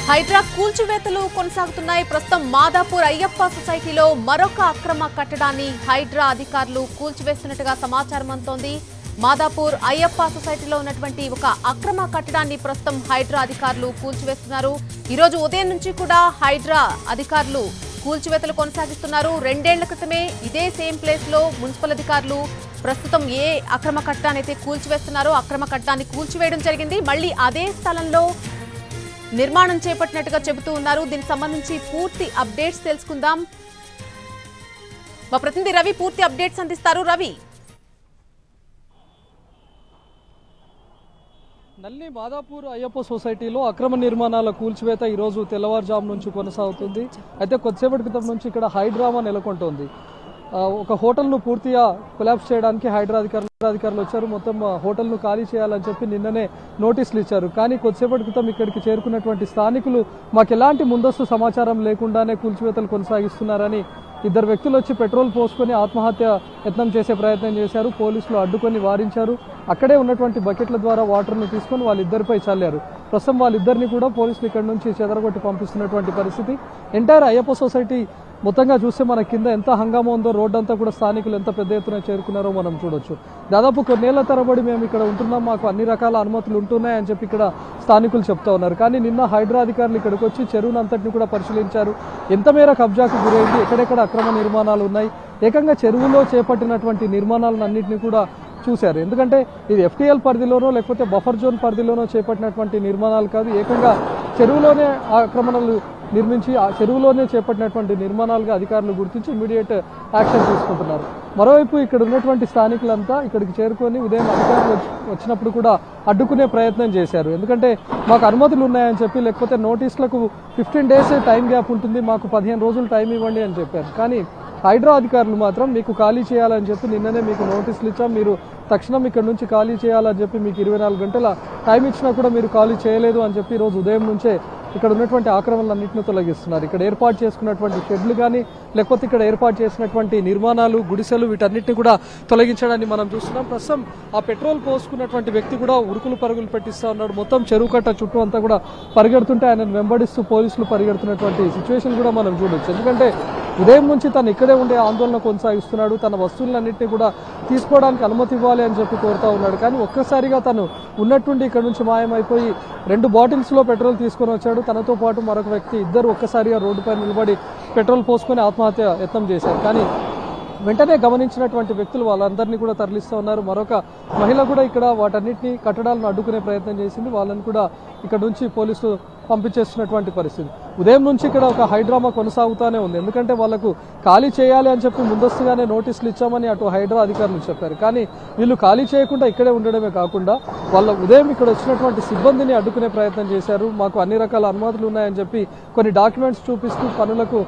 హైడ్రా కూల్చివేతలు కొనసాగుతున్నాయి. ప్రస్తుతం మాదాపూర్ అయ్యప్ప సొసైటీలో మరొక అక్రమ కట్టడాన్ని హైడ్రా అధికారులు కూల్చివేస్తున్నట్టుగా సమాచారం అందుతోంది. మాదాపూర్ అయ్యప్ప సొసైటీలో ఉన్నటువంటి ఒక అక్రమ కట్టడాన్ని ప్రస్తుతం హైడ్రా అధికారులు కూల్చివేస్తున్నారు. ఈ రోజు ఉదయం నుంచి కూడా హైడ్రా అధికారులు కూల్చివేతలు కొనసాగిస్తున్నారు. 2 ఏళ్ల క్రితమే ఇదే సేమ్ ప్లేస్ లో మున్సిపల్ అధికారులు ప్రస్తుతం ఏ అక్రమ కట్టడాన్ని అయితే కూల్చివేస్తున్నారో అక్రమ కట్టడాన్ని కూల్చివేయడం జరిగింది. మళ్ళీ అదే స్థలంలో నిర్మాణం చేపట్టినట్టుగా చెబుతూ ఉన్నారు. దీనికి సంబంధించి పూర్తి అప్డేట్స్ తెలుసుకుందాం. మా ప్రతినిధి రవి పూర్తి అప్డేట్స్ అందిస్తారు. రవి, నల్లి మాదాపూర్ అయ్యప్ప సొసైటీలో అక్రమ నిర్మాణాల కూల్చివేత ఈ రోజు తెల్లవారుజాము నుంచి కొనసాగుతుంది. అయితే కొద్దిసేపటి క్రితం నుంచి ఇక్కడ హైడ్రామా నెలకొంటోంది. ఒక హోటల్ను పూర్తిగా కొలాప్స్ చేయడానికి హైడ్రా అధికారులు వచ్చారు. మొత్తం హోటల్ను ఖాళీ చేయాలని చెప్పి నిన్ననే నోటీసులు ఇచ్చారు. కానీ కొద్దిసేపటి క్రితం ఇక్కడికి చేరుకున్నటువంటి స్థానికులు మాకు ఎలాంటి ముందస్తు సమాచారం లేకుండానే కూల్చివేతలు కొనసాగిస్తున్నారని 2 వ్యక్తులు వచ్చి పెట్రోల్ పోసుకొని ఆత్మహత్య యత్నం చేసే ప్రయత్నం చేశారు. పోలీసులు అడ్డుకొని వారించారు. అక్కడే ఉన్నటువంటి బకెట్ల ద్వారా వాటర్ను తీసుకొని వాళ్ళిద్దరిపై చల్లారు. ప్రస్తుతం వాళ్ళిద్దరిని కూడా పోలీసులు ఇక్కడ నుంచి చెదరగొట్టి పంపిస్తున్నటువంటి పరిస్థితి. ఎంటైర్ అయ్యప్ప సొసైటీ మొత్తంగా చూస్తే మన కింద ఎంత హంగామా ఉందో, రోడ్డు అంతా కూడా స్థానికులు ఎంత పెద్ద ఎత్తున చేరుకున్నారో మనం చూడొచ్చు. దాదాపు కొన్నేళ్ల తరబడి మేము ఇక్కడ ఉంటున్నాం, మాకు అన్ని రకాల అనుమతులు ఉంటున్నాయని చెప్పి ఇక్కడ స్థానికులు చెప్తా ఉన్నారు. కానీ నిన్న హైడ్రా అధికారులు ఇక్కడికి వచ్చి చెరువును అంతటిని కూడా పరిశీలించారు. ఎంత మేర కబ్జాకు గురైంది, ఎక్కడెక్కడ అక్రమ నిర్మాణాలు ఉన్నాయి, ఏకంగా చెరువులో చేపట్టినటువంటి నిర్మాణాలన్నింటినీ కూడా చూశారు. ఎందుకంటే ఇది FTL పరిధిలోనో లేకపోతే బఫర్ జోన్ పరిధిలోనో చేపట్టినటువంటి నిర్మాణాలు కాదు, ఏకంగా చెరువులోనే ఆక్రమణలు నిర్మించి ఆ చెరువులోనే చేపట్టినటువంటి నిర్మాణాలుగా అధికారులు గుర్తించి ఇమీడియట్ యాక్షన్ తీసుకుంటున్నారు. మరోవైపు ఇక్కడ ఉన్నటువంటి స్థానికులంతా ఇక్కడికి చేరుకొని ఉదయం అధికారులు వచ్చినప్పుడు కూడా అడ్డుకునే ప్రయత్నం చేశారు. ఎందుకంటే మాకు అనుమతులు ఉన్నాయని చెప్పి, లేకపోతే నోటీసులకు 15 days టైం గ్యాప్ ఉంటుంది, మాకు 15 రోజులు టైం ఇవ్వండి అని చెప్పారు. కానీ హైడ్రా అధికారులు మాత్రం మీకు ఖాళీ చేయాలని చెప్పి నిన్ననే మీకు నోటీసులు ఇచ్చాం, మీరు తక్షణం ఇక్కడ నుంచి ఖాళీ చేయాలని చెప్పి మీకు 24 గంటల టైం ఇచ్చినా కూడా మీరు ఖాళీ చేయలేదు అని చెప్పి ఈరోజు ఉదయం నుంచే ఇక్కడ ఉన్నటువంటి ఆక్రమణలన్నింటినీ తొలగిస్తున్నారు. ఇక్కడ ఏర్పాటు చేసుకున్నటువంటి షెడ్లు కానీ లేకపోతే ఇక్కడ ఏర్పాటు చేసినటువంటి నిర్మాణాలు, గుడిసెలు వీటన్నిటిని కూడా తొలగించడాన్ని మనం చూస్తున్నాం. ప్రస్తుతం ఆ పెట్రోల్ పోసుకున్నటువంటి వ్యక్తి కూడా ఉరుకులు పరుగులు పెట్టిస్తూ ఉన్నాడు. మొత్తం చెరువు కట్ట చుట్టూ అంతా కూడా పరిగెడుతుంటే ఆయనను వెంబడిస్తూ పోలీసులు పరిగెడుతున్నటువంటి సిచ్యువేషన్ కూడా మనం చూడొచ్చు. ఎందుకంటే ఉదయం నుంచి తను ఇక్కడే ఉండే ఆందోళన కొనసాగిస్తున్నాడు. తన వస్తువులన్నింటినీ కూడా తీసుకోవడానికి అనుమతి ఇవ్వాలి అని చెప్పి కోరుతా ఉన్నాడు. కానీ ఒక్కసారిగా తను ఉన్నట్టుండి ఇక్కడ నుంచి మాయమైపోయి 2 బాటిల్స్లో పెట్రోల్ తీసుకొని వచ్చాడు. తనతో పాటు మరొక వ్యక్తి, ఇద్దరు ఒక్కసారిగా రోడ్డుపై నిలబడి పెట్రోల్ పోసుకొని ఆత్మహత్య యత్నం చేశారు. కానీ వెంటనే గమనించినటువంటి వ్యక్తులు వాళ్ళందరినీ కూడా తరలిస్తూ ఉన్నారు. మరొక మహిళ కూడా ఇక్కడ వాటన్నిటిని కట్టడాలను అడ్డుకునే ప్రయత్నం చేసింది. వాళ్ళని కూడా ఇక్కడ నుంచి పోలీసులు పంపించేస్తున్నటువంటి పరిస్థితి. ఉదయం నుంచి ఇక్కడ ఒక హైడ్రామా కొనసాగుతూనే ఉంది. ఎందుకంటే వాళ్లకు ఖాళీ చేయాలి అని చెప్పి ముందస్తుగానే నోటీసులు ఇచ్చామని అటు హైడ్రా అధికారులు చెప్పారు. కానీ వీళ్ళు ఖాళీ చేయకుండా ఇక్కడే ఉండడమే కాకుండా వాళ్ళ ఉదయం ఇక్కడ వచ్చినటువంటి సిబ్బందిని అడ్డుకునే ప్రయత్నం చేశారు. మాకు అన్ని రకాల అనుమతులు ఉన్నాయని చెప్పి కొన్ని డాక్యుమెంట్స్ చూపిస్తూ పనులకు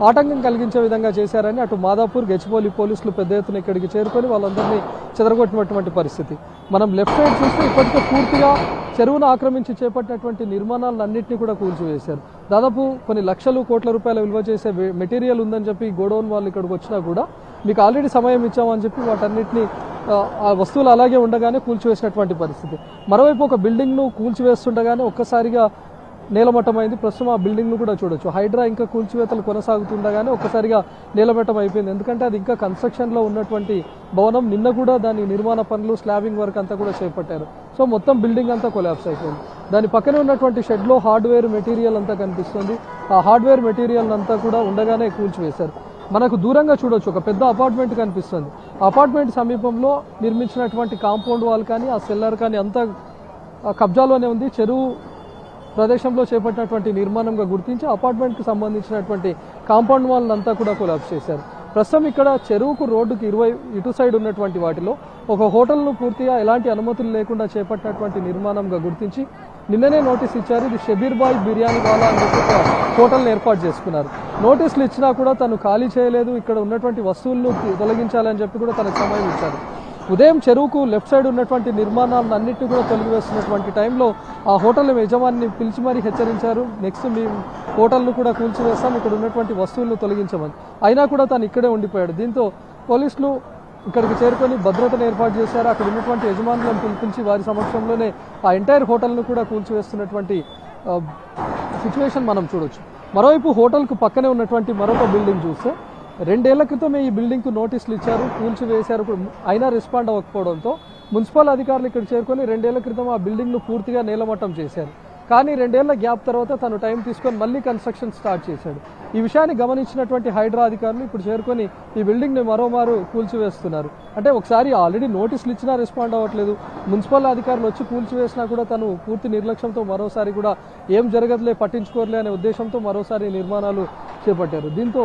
ఆటంకం కలిగించే విధంగా చేశారని అటు మాదాపూర్, గచ్చిబౌలి పోలీసులు పెద్ద ఎత్తున ఇక్కడికి చేరుకొని వాళ్ళందరినీ చెదరగొట్టినటువంటి పరిస్థితి. మనం లెఫ్ట్ సైడ్ చూస్తే ఇప్పటికే పూర్తిగా చెరువును ఆక్రమించి చేపట్టినటువంటి నిర్మాణాలన్నింటినీ కూడా కూల్చివేశారు. దాదాపు కొన్ని లక్షలు కోట్ల రూపాయల విలువ చేసే మెటీరియల్ ఉందని చెప్పి గోడౌన్ వాళ్ళు ఇక్కడికి వచ్చినా కూడా మీకు ఆల్రెడీ సమయం ఇచ్చామని చెప్పి వాటన్నిటిని ఆ వస్తువులు అలాగే ఉండగానే కూల్చివేసినటువంటి పరిస్థితి. మరోవైపు ఒక బిల్డింగ్ను కూల్చివేస్తుండగానే ఒక్కసారిగా నేలమట్టమైంది. ప్రస్తుతం ఆ బిల్డింగ్ను కూడా చూడొచ్చు. హైడ్రా ఇంకా కూల్చివేతలు కొనసాగుతుండగానే ఒక్కసారిగా నేలమట్టం అయిపోయింది. ఎందుకంటే అది ఇంకా కన్స్ట్రక్షన్లో ఉన్నటువంటి భవనం. నిన్న కూడా దాని నిర్మాణ పనులు, స్లాబింగ్ వర్క్ అంతా కూడా చేపట్టారు. సో మొత్తం బిల్డింగ్ అంతా కొలాప్స్ అయిపోయింది. దాని పక్కనే ఉన్నటువంటి షెడ్లో హార్డ్వేర్ మెటీరియల్ అంతా కనిపిస్తుంది. ఆ హార్డ్వేర్ మెటీరియల్ అంతా కూడా ఉండగానే కూల్చివేశారు. మనకు దూరంగా చూడొచ్చు ఒక పెద్ద అపార్ట్మెంట్ కనిపిస్తుంది. అపార్ట్మెంట్ సమీపంలో నిర్మించినటువంటి కాంపౌండ్ వాల్ కానీ ఆ సెల్లర్ కానీ అంతా కబ్జాలోనే ఉంది. చెరువు ప్రదేశంలో చేపట్టినటువంటి నిర్మాణంగా గుర్తించి అపార్ట్మెంట్కి సంబంధించినటువంటి కాంపౌండ్ వాల్ని అంతా కూడా కొలాప్స్ చేశారు. ప్రస్తుతం ఇక్కడ చెరువుకు రోడ్డుకి ఇటు సైడ్ ఉన్నటువంటి వాటిలో ఒక హోటల్ను పూర్తిగా ఎలాంటి అనుమతులు లేకుండా చేపట్టినటువంటి నిర్మాణంగా గుర్తించి నిన్ననే నోటీస్ ఇచ్చారు. ఇది షబీర్ బాయ్ బిర్యానీ వాలా అని చెప్పి ఒక హోటల్ని ఏర్పాటు చేసుకున్నారు. నోటీసులు ఇచ్చినా కూడా తను ఖాళీ చేయలేదు, ఇక్కడ ఉన్నటువంటి వస్తువులను తొలగించాలని చెప్పి కూడా తనకు సమయం ఇచ్చారు. ఉదయం చెరువుకు లెఫ్ట్ సైడ్ ఉన్నటువంటి నిర్మాణాలను అన్నింటినీ కూడా తొలగివేస్తున్నటువంటి టైంలో ఆ హోటల్ యజమానిని పిలిచి మరీ హెచ్చరించారు. నెక్స్ట్ మీ హోటల్ను కూడా కూల్చివేస్తాం, ఇక్కడ ఉన్నటువంటి వస్తువులను తొలగించమని. అయినా కూడా తను ఇక్కడే ఉండిపోయాడు. దీంతో పోలీసులు ఇక్కడికి చేరుకొని భద్రతను ఏర్పాటు చేశారు. అక్కడ ఉన్నటువంటి యజమానులను పిలిపించి వారి సమక్షంలోనే ఆ ఎంటైర్ హోటల్ను కూడా కూల్చివేస్తున్నటువంటి సిచ్యువేషన్ మనం చూడొచ్చు. మరోవైపు హోటల్కు పక్కనే ఉన్నటువంటి మరొక బిల్డింగ్ చూస్తే 2 ఏళ్ల క్రితమే ఈ బిల్డింగ్కు నోటీసులు ఇచ్చారు, కూల్చివేశారు, అయినా రెస్పాండ్ అవ్వకపోవడంతో మున్సిపల్ అధికారులు ఇక్కడ చేరుకొని 2 ఏళ్ల క్రితం ఆ బిల్డింగ్ను పూర్తిగా నేలమట్టం చేశారు. కానీ 2 ఏళ్ల గ్యాప్ తర్వాత తను టైం తీసుకొని మళ్ళీ కన్స్ట్రక్షన్ స్టార్ట్ చేశాడు. ఈ విషయాన్ని గమనించినటువంటి హైడ్రా అధికారులు ఇప్పుడు చేరుకొని ఈ బిల్డింగ్ని మరోమారు కూల్చివేస్తున్నారు. అంటే ఒకసారి ఆల్రెడీ నోటీసులు ఇచ్చినా రెస్పాండ్ అవ్వట్లేదు, మున్సిపల్ అధికారులు వచ్చి కూల్చివేసినా కూడా తను పూర్తి నిర్లక్ష్యంతో మరోసారి కూడా ఏం జరగదులే పట్టించుకోరులే అనే ఉద్దేశంతో మరోసారి నిర్మాణాలు చేపట్టారు. దీంతో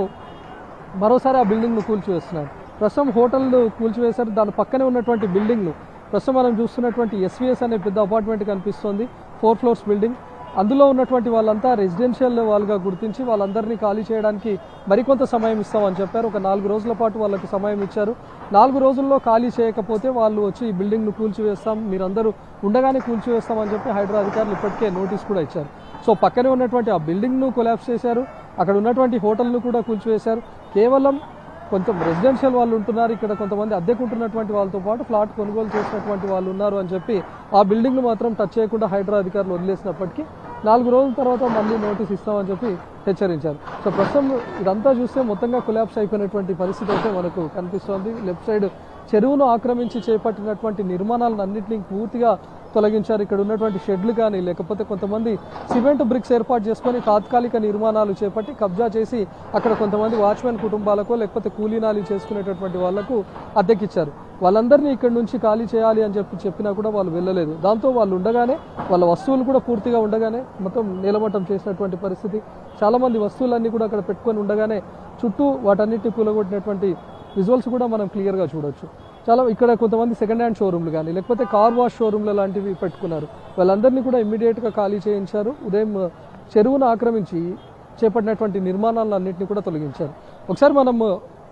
మరోసారి ఆ బిల్డింగ్ను కూల్చివేస్తున్నారు. ప్రస్తుతం హోటల్ను కూల్చివేశారు. దాని పక్కనే ఉన్నటువంటి బిల్డింగ్ను ప్రస్తుతం మనం చూస్తున్నటువంటి ఎస్వీఎస్ అనే పెద్ద అపార్ట్మెంట్ కనిపిస్తోంది, 4 ఫ్లోర్స్ బిల్డింగ్. అందులో ఉన్నటువంటి వాళ్ళంతా రెసిడెన్షియల్ వాళ్ళుగా గుర్తించి వాళ్ళందరినీ ఖాళీ చేయడానికి మరికొంత సమయం ఇస్తామని చెప్పారు. ఒక 4 రోజుల పాటు వాళ్ళకి సమయం ఇచ్చారు. 4 రోజుల్లో ఖాళీ చేయకపోతే వాళ్ళు వచ్చి ఈ బిల్డింగ్ను కూల్చివేస్తాం, మీరందరూ ఉండగానే కూల్చివేస్తామని చెప్పి హైడ్రా అధికారులు ఇప్పటికే నోటీస్ కూడా ఇచ్చారు. సో పక్కనే ఉన్నటువంటి ఆ బిల్డింగ్ను కొలాప్స్ చేశారు, అక్కడ ఉన్నటువంటి హోటల్ను కూడా కూల్చివేశారు. కేవలం కొంచెం రెసిడెన్షియల్ వాళ్ళు ఉంటున్నారు, ఇక్కడ కొంతమంది అద్దెకుంటున్నటువంటి వాళ్ళతో పాటు ఫ్లాట్ కొనుగోలు చేసినటువంటి వాళ్ళు ఉన్నారు అని చెప్పి ఆ బిల్డింగ్ను మాత్రం టచ్ చేయకుండా హైడ్రా అధికారులు వదిలేసినప్పటికీ 4 రోజుల తర్వాత మళ్ళీ నోటీస్ ఇస్తామని చెప్పి హెచ్చరించారు. సో ప్రస్తుతం ఇదంతా చూస్తే మొత్తంగా కొలాప్స్ అయిపోయినటువంటి పరిస్థితి అయితే మనకు కనిపిస్తోంది. లెఫ్ట్ సైడ్ చెరువును ఆక్రమించి చేపట్టినటువంటి నిర్మాణాలను అన్నింటినీ పూర్తిగా తొలగించారు. ఇక్కడ ఉన్నటువంటి షెడ్లు కానీ లేకపోతే కొంతమంది సిమెంట్ బ్రిక్స్ ఏర్పాటు చేసుకొని తాత్కాలిక నిర్మాణాలు చేపట్టి కబ్జా చేసి అక్కడ కొంతమంది వాచ్మెన్ కుటుంబాలకు లేకపోతే కూలీనాలు చేసుకునేటటువంటి వాళ్లకు అద్దెకిచ్చారు. వాళ్ళందరినీ ఇక్కడ నుంచి ఖాళీ చేయాలి అని చెప్పినా కూడా వాళ్ళు వెళ్ళలేదు. దాంతో వాళ్ళు ఉండగానే వాళ్ళ వస్తువులు కూడా పూర్తిగా ఉండగానే మొత్తం నేలమట్టం చేసినటువంటి పరిస్థితి. చాలామంది వస్తువులన్నీ కూడా అక్కడ పెట్టుకొని ఉండగానే చుట్టూ వాటన్నిటిని కూలగొట్టినటువంటి విజువల్స్ కూడా మనం క్లియర్గా చూడొచ్చు. చాలా ఇక్కడ కొంతమంది సెకండ్ హ్యాండ్ షోరూమ్లు కానీ లేకపోతే కార్ వాష్ షోరూమ్లు లాంటివి పెట్టుకున్నారు. వాళ్ళందరినీ కూడా ఇమ్మీడియట్గా ఖాళీ చేయించారు. ఉదయం చెరువును ఆక్రమించి చేపట్టినటువంటి నిర్మాణాలన్నింటినీ కూడా తొలగించారు. ఒకసారి మనం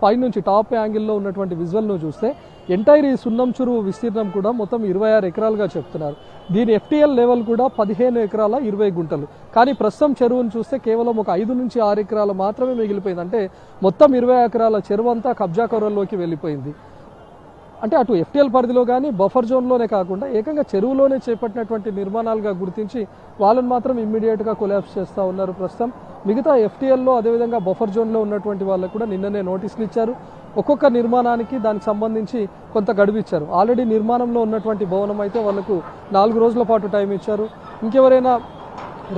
పైనుంచి టాప్ యాంగిల్లో ఉన్నటువంటి విజువల్ను చూస్తే ఎంటైర్ ఈ సున్నం చెరువు విస్తీర్ణం కూడా మొత్తం 26 ఎకరాలుగా చెప్తున్నారు. దీని FTL లెవెల్ కూడా 15 ఎకరాల 20 గుంటలు. కానీ ప్రస్తుతం చెరువును చూస్తే కేవలం ఒక 5 నుంచి 6 ఎకరాలు మాత్రమే మిగిలిపోయింది. అంటే మొత్తం 20 ఎకరాల చెరువు అంతా కబ్జా కవర్లోకి వెళ్ళిపోయింది. అంటే అటు FTL పరిధిలో కానీ బఫర్ జోన్లోనే కాకుండా ఏకంగా చెరువులోనే చేపట్టినటువంటి నిర్మాణాలుగా గుర్తించి వాళ్ళని మాత్రం ఇమ్మీడియట్గా కొలాప్స్ చేస్తూ ఉన్నారు. ప్రస్తుతం మిగతా FTLలో అదేవిధంగా బఫర్ జోన్లో ఉన్నటువంటి వాళ్ళకు కూడా నిన్ననే నోటీసులు ఇచ్చారు. ఒక్కొక్క నిర్మాణానికి దానికి సంబంధించి కొంత గడువు ఇచ్చారు. ఆల్రెడీ నిర్మాణంలో ఉన్నటువంటి భవనం అయితే వాళ్ళకు 4 రోజుల పాటు టైం ఇచ్చారు. ఇంకెవరైనా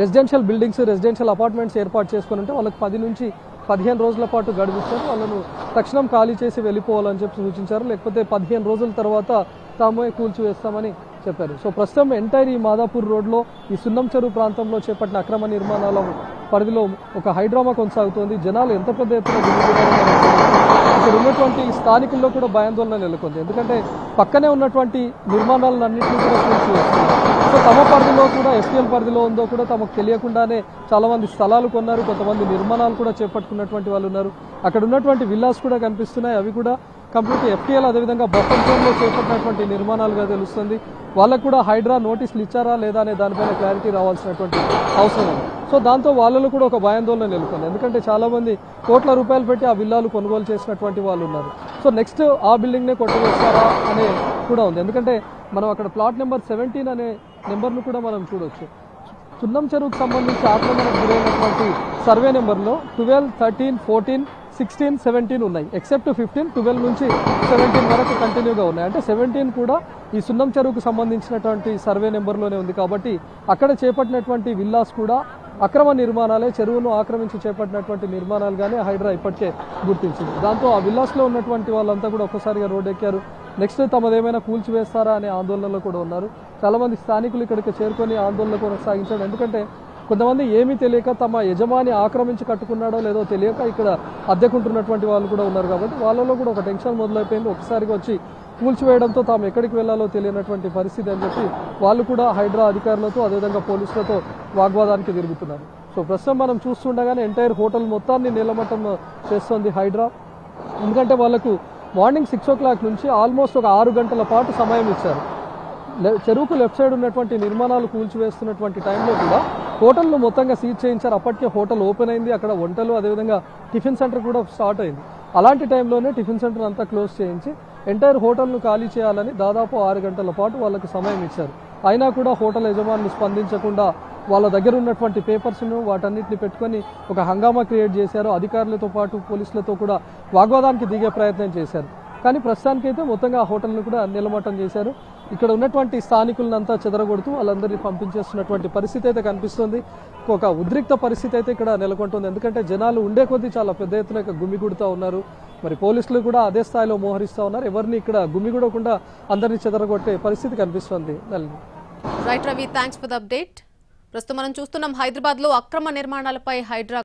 రెసిడెన్షియల్ బిల్డింగ్స్ రెసిడెన్షియల్ అపార్ట్మెంట్స్ ఏర్పాటు చేసుకుని ఉంటే వాళ్ళకి 10 నుంచి 15 రోజుల పాటు గడువు ఇచ్చారు. వాళ్ళను తక్షణం ఖాళీ చేసి వెళ్ళిపోవాలని చెప్పి సూచించారు. లేకపోతే 15 రోజుల తర్వాత తామే కూల్చివేస్తామని చెప్పారు. సో ప్రస్తుతం ఎంటైర్ ఈ మాదాపూర్ రోడ్లో ఈ సున్నం చెరువు ప్రాంతంలో చేపట్టిన అక్రమ నిర్మాణాల పరిధిలో ఒక హైడ్రామా కొనసాగుతోంది. జనాలు ఎంత పెద్ద ఎత్తున ఇక్కడ ఉన్నటువంటి స్థానికుల్లో కూడా భయాందోళన నెలకొంది. ఎందుకంటే పక్కనే ఉన్నటువంటి నిర్మాణాలను అన్నింటినీ కూడా కూల్చివేస్తున్నారు. సో తమ పరిధిలో కూడా FTL పరిధిలో ఉందో కూడా తమకు తెలియకుండానే చాలామంది స్థలాలు కొన్నారు, కొంతమంది నిర్మాణాలు కూడా చేపట్టుకున్నటువంటి వాళ్ళు ఉన్నారు. అక్కడ ఉన్నటువంటి విల్లాస్ కూడా కనిపిస్తున్నాయి, అవి కూడా కంప్లీట్ FTL అదేవిధంగా బఫర్ జోన్లో చేపట్టినటువంటి నిర్మాణాలుగా తెలుస్తుంది. వాళ్ళకు కూడా హైడ్రా నోటీసులు ఇచ్చారా లేదా అనే దానిపైన క్లారిటీ రావాల్సినటువంటి అవసరం ఉంది. సో దాంతో వాళ్ళలో కూడా ఒక భయాందోళన నెలకొంది. ఎందుకంటే చాలామంది కోట్ల రూపాయలు పెట్టి ఆ విల్లాలు కొనుగోలు చేసినటువంటి వాళ్ళు ఉన్నారు. సో నెక్స్ట్ ఆ బిల్డింగ్నే కొట్టవేస్తారా అనే కూడా ఉంది. ఎందుకంటే మనం అక్కడ ప్లాట్ నెంబర్ 17 అనే నెంబర్ను కూడా మనం చూడొచ్చు. సున్నం చెరువుకు సంబంధించి ఆక్రమణకు గురైనటువంటి సర్వే నెంబర్లో 12, 13, 14, 16, 17 ఉన్నాయి. ఎక్సెప్ట్ 15, 12 నుంచి 17 వరకు కంటిన్యూగా ఉన్నాయి. అంటే 17 కూడా ఈ సున్నం చెరువుకు సంబంధించినటువంటి సర్వే నెంబర్లోనే ఉంది. కాబట్టి అక్కడ చేపట్టినటువంటి విల్లాస్ కూడా అక్రమ నిర్మాణాలే, చెరువును ఆక్రమించి చేపట్టినటువంటి నిర్మాణాలుగానే హైడ్రా ఇప్పటికే గుర్తించింది. దాంతో ఆ విల్లాస్లో ఉన్నటువంటి వాళ్ళంతా కూడా ఒక్కసారిగా రోడ్డు ఎక్కారు. నెక్స్ట్ తమదేమైనా కూల్చివేస్తారా అనే ఆందోళనలో కూడా ఉన్నారు. చాలామంది స్థానికులు ఇక్కడికి చేరుకొని ఆందోళన కొనసాగించారు. ఎందుకంటే కొంతమంది ఏమీ తెలియక తమ యజమాని ఆక్రమించి కట్టుకున్నాడో లేదో తెలియక ఇక్కడ అద్దెకుంటున్నటువంటి వాళ్ళు కూడా ఉన్నారు. కాబట్టి వాళ్ళలో కూడా ఒక టెన్షన్ మొదలైపోయింది. ఒకసారిగా వచ్చి కూల్చివేయడంతో తాము ఎక్కడికి వెళ్లాలో తెలియనటువంటి పరిస్థితి అని చెప్పి వాళ్ళు కూడా హైడ్రా అధికారులతో అదేవిధంగా పోలీసులతో వాగ్వాదానికి తిరుగుతున్నారు. సో ప్రస్తుతం మనం చూస్తుండగానే ఎంటైర్ హోటల్ మొత్తాన్ని నీలమట్టం చేస్తోంది హైడ్రా. ఎందుకంటే వాళ్ళకు మార్నింగ్ 6 o'clock నుంచి ఆల్మోస్ట్ ఒక 6 గంటల పాటు సమయం ఇచ్చారు. చెరువుకు లెఫ్ట్ సైడ్ ఉన్నటువంటి నిర్మాణాలు కూల్చివేస్తున్నటువంటి టైంలో కూడా హోటల్ను మొత్తంగా సీజ్ చేయించారు. అప్పటికే హోటల్ ఓపెన్ అయింది, అక్కడ వంటలు అదేవిధంగా టిఫిన్ సెంటర్ కూడా స్టార్ట్ అయింది. అలాంటి టైంలోనే టిఫిన్ సెంటర్ అంతా క్లోజ్ చేయించి ఎంటైర్ హోటల్ను ఖాళీ చేయాలని దాదాపు 6 గంటల పాటు వాళ్ళకు సమయం ఇచ్చారు. అయినా కూడా హోటల్ యజమానులు స్పందించకుండా వాళ్ళ దగ్గర ఉన్నటువంటి పేపర్స్ను వాటన్నిటిని పెట్టుకొని ఒక హంగామా క్రియేట్ చేశారు. అధికారులతో పాటు పోలీసులతో కూడా వాగ్వాదానికి దిగే ప్రయత్నం చేశారు. కానీ ప్రస్తుతానికైతే మొత్తంగా ఆ హోటల్ను కూడా నిలమట్టం చేశారు. ఇక్కడ ఉన్నటువంటి స్థానికులనంతా చెదరగొడుతూ వాళ్ళందరినీ పంపించేస్తున్నటువంటి పరిస్థితి అయితే కనిపిస్తుంది. ఒక ఉద్రిక్త పరిస్థితి అయితే ఇక్కడ నెలకొంటుంది. ఎందుకంటే జనాలు ఉండే కొద్దీ చాలా పెద్ద ఎత్తున గుమిగూడుతూ ఉన్నారు. మరి పోలీసులు కూడా అదే స్థాయిలో మోహరిస్తూ ఉన్నారు. ఎవరిని ఇక్కడ గుమిగూడకుండా అందరినీ చెదరగొట్టే పరిస్థితి కనిపిస్తుంది. Right Ravi, thanks for the update. ప్రస్తుతం మనం చూస్తున్నాం హైదరాబాద్ లో అక్రమ నిర్మాణాలపై హైడ్రా